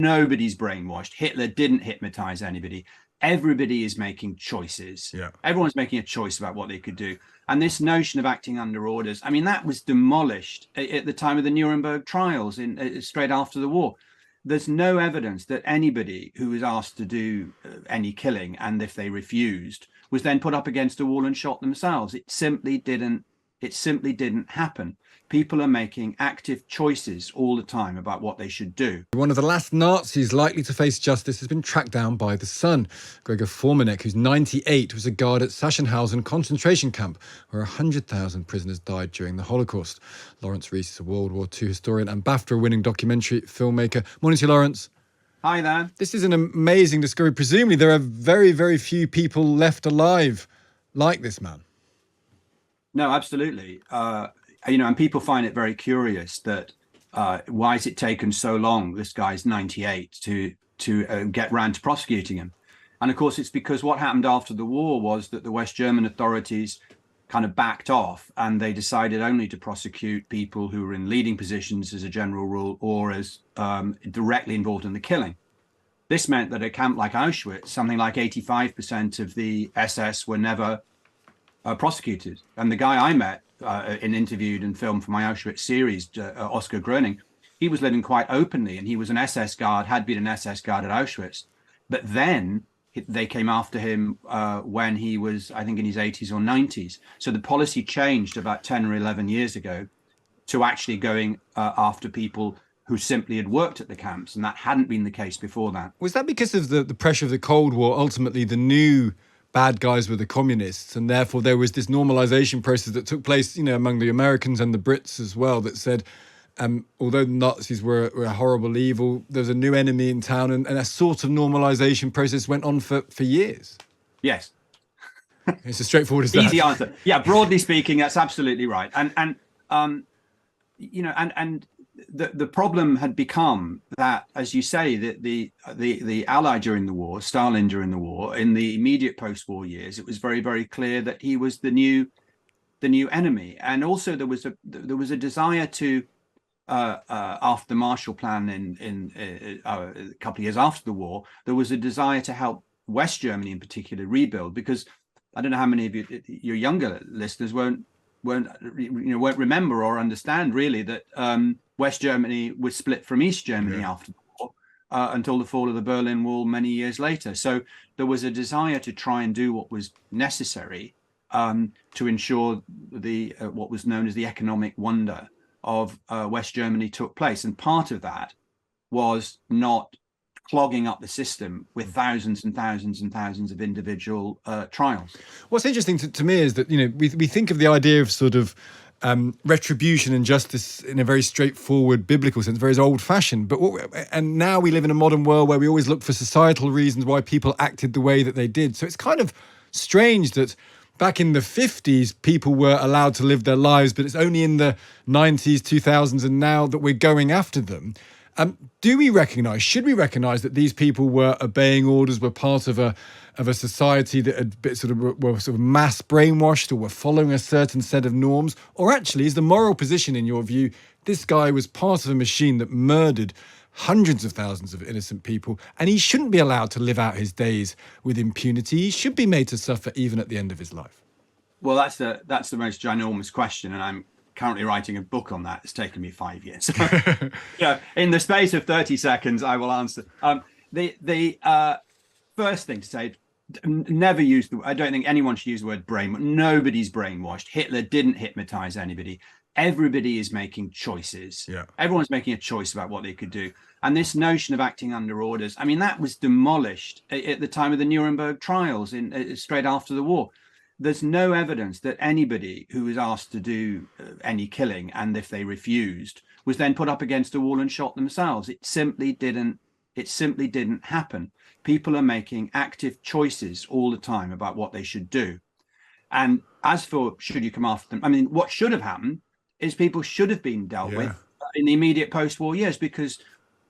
Nobody's brainwashed. Hitler didn't hypnotize anybody. Everybody is making choices. Yeah. Everyone's making a choice about what they could do. And this notion of acting under orders, I mean, that was demolished at the time of the Nuremberg trials straight after the war. There's no evidence that anybody who was asked to do any killing, and if they refused, was then put up against a wall and shot themselves. It simply didn't happen. People are making active choices all the time about what they should do. One of the last Nazis likely to face justice has been tracked down by the son. Gregor Formanek, who's 98, was a guard at Sachsenhausen concentration camp, where 100,000 prisoners died during the Holocaust. Laurence Rees is a World War II historian and BAFTA-winning documentary filmmaker. Morning to you, Lawrence. Hi there. This is an amazing discovery. Presumably there are very, very few people left alive like this man. No, absolutely. And people find it very curious that why has it taken so long? This guy's 98 to get round to prosecuting him. And of course, it's because what happened after the war was that the West German authorities kind of backed off, and they decided only to prosecute people who were in leading positions as a general rule, or as directly involved in the killing. This meant that at a camp like Auschwitz, something like 85% of the SS were never prosecuted. And the guy I met and interviewed and filmed for my Auschwitz series, Oscar Gröning, he was living quite openly, and he was an SS guard, had been an SS guard at Auschwitz. But then they came after him when he was, I think, in his 80s or 90s. So the policy changed about 10 or 11 years ago to actually going after people who simply had worked at the camps, and that hadn't been the case before that. Was that because of the pressure of the Cold War? Ultimately, the new bad guys were the communists, and therefore there was this normalization process that took place, among the Americans and the Brits as well, that said, although the Nazis were a horrible evil, there was a new enemy in town, and a sort of normalization process went on for years. Yes. It's as straightforward as that. Easy answer. Yeah, broadly speaking, that's absolutely right. And the problem had become that, as you say, that the Ally during the war, Stalin during the war, in the immediate post-war years, it was very, very clear that he was the new enemy. And also there was a desire to after the Marshall Plan in a couple of years after the war, there was a desire to help West Germany in particular rebuild, because I don't know how many of your younger listeners won't remember or understand really that West Germany was split from East Germany after the war until the fall of the Berlin Wall many years later. So there was a desire to try and do what was necessary to ensure what was known as the economic wonder of West Germany took place. And part of that was not clogging up the system with thousands and thousands and thousands of individual trials. What's interesting to me is that, we think of the idea of sort of retribution and justice in a very straightforward biblical sense, very old-fashioned. And now we live in a modern world where we always look for societal reasons why people acted the way that they did. So it's kind of strange that back in the 50s, people were allowed to live their lives, but it's only in the 90s, 2000s, and now that we're going after them. Should we recognise that these people were obeying orders, were part of a society that had were sort of mass brainwashed, or were following a certain set of norms? Or actually, is the moral position, in your view, this guy was part of a machine that murdered hundreds of thousands of innocent people, and he shouldn't be allowed to live out his days with impunity? He should be made to suffer even at the end of his life. Well, that's the most ginormous question, and I'm currently writing a book on that. It's taken me 5 years. In the space of 30 seconds, I will answer. The first thing to say, never use I don't think anyone should use the word brain. Nobody's brainwashed. Hitler didn't hypnotize anybody. Everybody is making choices. Yeah. Everyone's making a choice about what they could do. And this notion of acting under orders, I mean, that was demolished at the time of the Nuremberg trials straight after the war. There's no evidence that anybody who was asked to do any killing, and if they refused, was then put up against a wall and shot themselves. It simply didn't happen. People are making active choices all the time about what they should do. And as for should you come after them, I mean, what should have happened is people should have been dealt with in the immediate post-war years, because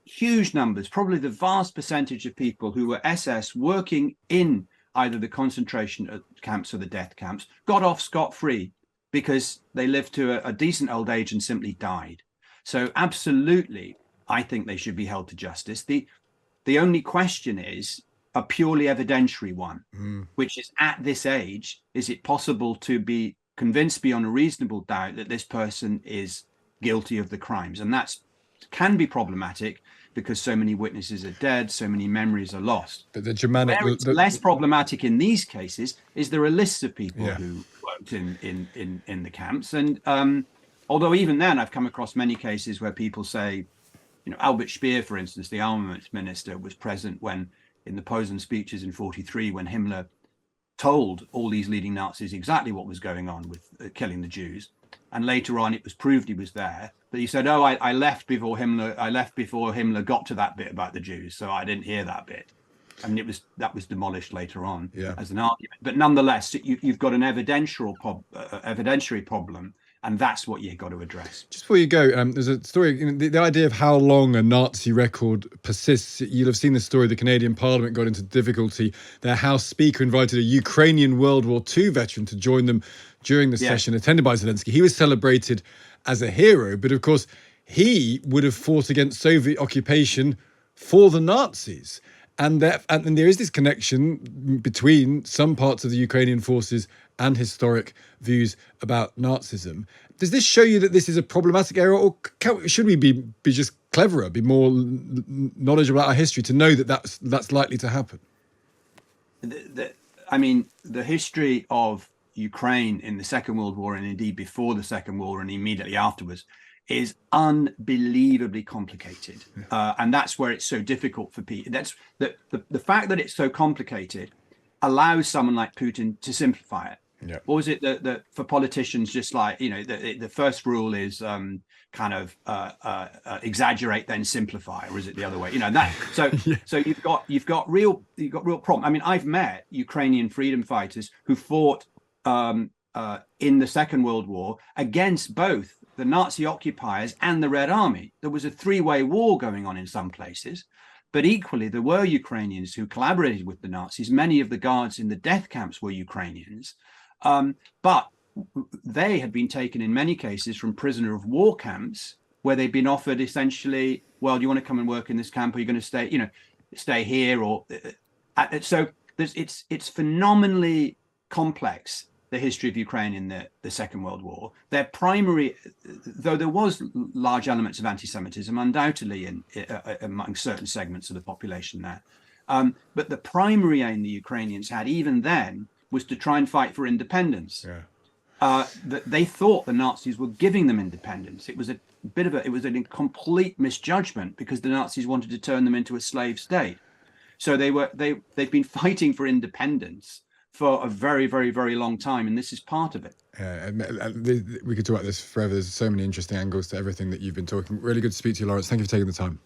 huge numbers, probably the vast percentage of people who were SS working in either the concentration camps or the death camps, got off scot-free because they lived to a decent old age and simply died. So absolutely, I think they should be held to justice. The The only question is a purely evidentiary one, which is, at this age, is it possible to be convinced beyond a reasonable doubt that this person is guilty of the crimes? And that can be problematic because so many witnesses are dead, so many memories are lost. But the Germanic, Where it's less problematic in these cases is there are lists of people who worked in the camps. And although even then I've come across many cases where people say, you know, Albert Speer, for instance, the armaments minister, was present when, in the Posen speeches in 1943, when Himmler told all these leading Nazis exactly what was going on with killing the Jews. And later on, it was proved he was there. But he said, "Oh, I left before Himmler. I left before Himmler got to that bit about the Jews, so I didn't hear that bit." I mean, that was demolished later on as an argument. But nonetheless, you've got an evidentiary problem, and that's what you've got to address. Just before you go, there's a story, you know, the idea of how long a Nazi record persists. You'll have seen the story. The Canadian Parliament got into difficulty. Their House Speaker invited a Ukrainian World War II veteran to join them during the session attended by Zelensky. He was celebrated as a hero, but of course, he would have fought against Soviet occupation for the Nazis. And there is this connection between some parts of the Ukrainian forces and historic views about Nazism. Does this show you that this is a problematic area, or should we be just cleverer, be more knowledgeable about our history to know that that's likely to happen? I mean, the history of Ukraine in the Second World War, and indeed before the Second World War and immediately afterwards, is unbelievably complicated, and that's where it's so difficult for people. That's the fact that it's so complicated allows someone like Putin to simplify it. Yeah. Or is it that for politicians, just like, you know, the first rule is kind of exaggerate then simplify, or is it the other way? You know, that so so you've got real problem. I mean, I've met Ukrainian freedom fighters who fought in the Second World War against both the Nazi occupiers and the Red Army. There was a three-way war going on in some places, but equally there were Ukrainians who collaborated with the Nazis. Many of the guards in the death camps were Ukrainians, but they had been taken in many cases from prisoner of war camps where they'd been offered essentially, well, do you want to come and work in this camp, or are you going to stay, you know, stay here? Or so it's phenomenally complex, the history of Ukraine in the Second World War. Their primary, though there was large elements of anti-Semitism undoubtedly among certain segments of the population there, but the primary aim the Ukrainians had even then was to try and fight for independence. That they thought the Nazis were giving them independence. It was a complete misjudgment, because the Nazis wanted to turn them into a slave state. So they've been fighting for independence for a very, very, very long time, and this is part of it. We could talk about this forever. There's so many interesting angles to everything that you've been talking. Really good to speak to you, Lawrence. Thank you for taking the time.